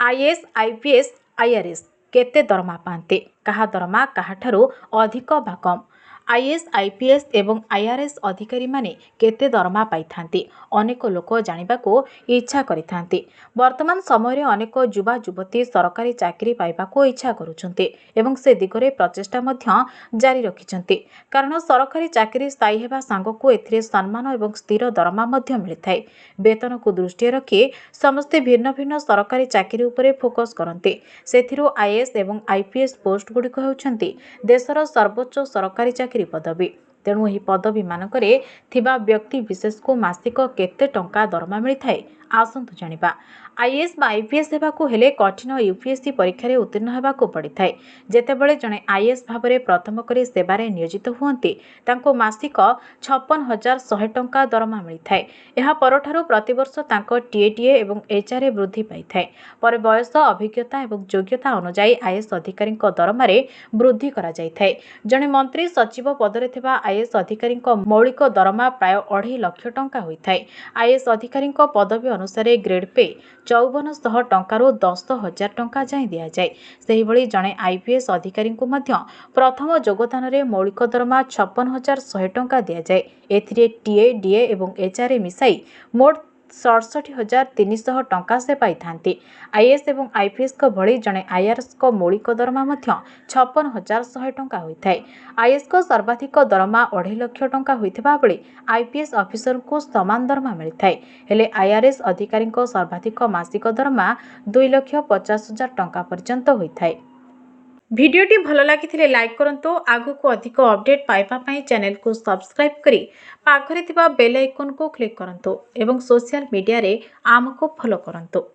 IAS IPS IRS केते दरमा पाते कहा दरमा काहाठारू अधिक बा कम आईएएस आईपीएस एवं आईआरएस अधिकारी माने केते दरमा पाई थांती अनेक लोक जानिबाको इच्छा करिथांती। वर्तमान समय रे अनेक युवा युवती सरकारी चाकरी पाइबाको इच्छा करूछन्ते एवं से दिगरे प्रचेष्टा मध्य जारी रखिछन्ते कारण सरकारी चाकरी स्थायी हेबा सांगको एथिरे सम्मान एवं स्थिर दरमा मध्य मिलिथाय। वेतन को दृष्टि रखी समस्ते भिन्न भिन्न सरकारी चाकरी उपरे फोकस करते सेथिरो आईएएस एवं आईपीएस पोस्ट गुड़िक होउछन्ति देशर सर्वोच्च सरकारी चाकरी पदवी। तेणु यह पदवी मानकरे थिबा व्यक्ति विशेष को मासिक केते टंका दरमा मिलिथाय आसंतु जानिबा। आईएएस बा आईपीएस हेबाकू हेले कठिन यूपीएससी परीक्षा रे उत्तीर्ण हेबाकू पड़िथाय। जेतेबेले जणे आईएएस भाबरे प्रथम करी सेवारे नियोजित हुअन्ति तांको मासिक 56,100 टंका दरमा मिलिथाय। एहा परठारु प्रतिवर्ष तांको टीएटीए एवं एचआरए वृद्धि पाइथाय। पर बयस अभिज्ञता एवं योग्यता अनुसार आईएएस अधिकारीଙ୍କ दरमारे वृद्धि करा जायथाय। जणे मंत्री सचिव पदरे थिबा आईएएस अधिकारीଙ୍କ मौलिक दरमा प्राय 2.5 लाख टंका होइथाय। आईएएस अधिकारीଙ୍କ पदवी अनुसार ग्रेड पे 5400 टंकारु 10,000 टंका जाय दिया जाय। सेहि भली जणे आईपीएस अधिकारी मध्य प्रथम योगदान रे मौलिक दरमा 56,100 टंका दिया जाय। एथिरे टीए डीए एवं एचआरए मिसाई मोट 67,300 टंका से पाई थांती। आईएएस एवं आईपीएस को भली जणे आईआरएस को मौलिक दरमा मध्य 56,100 टंका होइथाय। आईएएस को सर्वाधिक दरमा 2.5 लाख टंका होइथिबा बेले आईपीएस ऑफिसर को समान दरमा मिलिथाय। हेले आईआरएस अधिकारी को सर्वाधिक मासिक दरमा 2,50,000 टंका पर्यंत होइथाय। भिडियोटी भल लगी लाइक करंतु आगु को अधिक अपडेट पाइबा पई चैनल को सब्सक्राइब करी पाखरे थिबा बेल आइकन को क्लिक करंतु एवं सोशल मीडिया रे आमको फॉलो करंतु।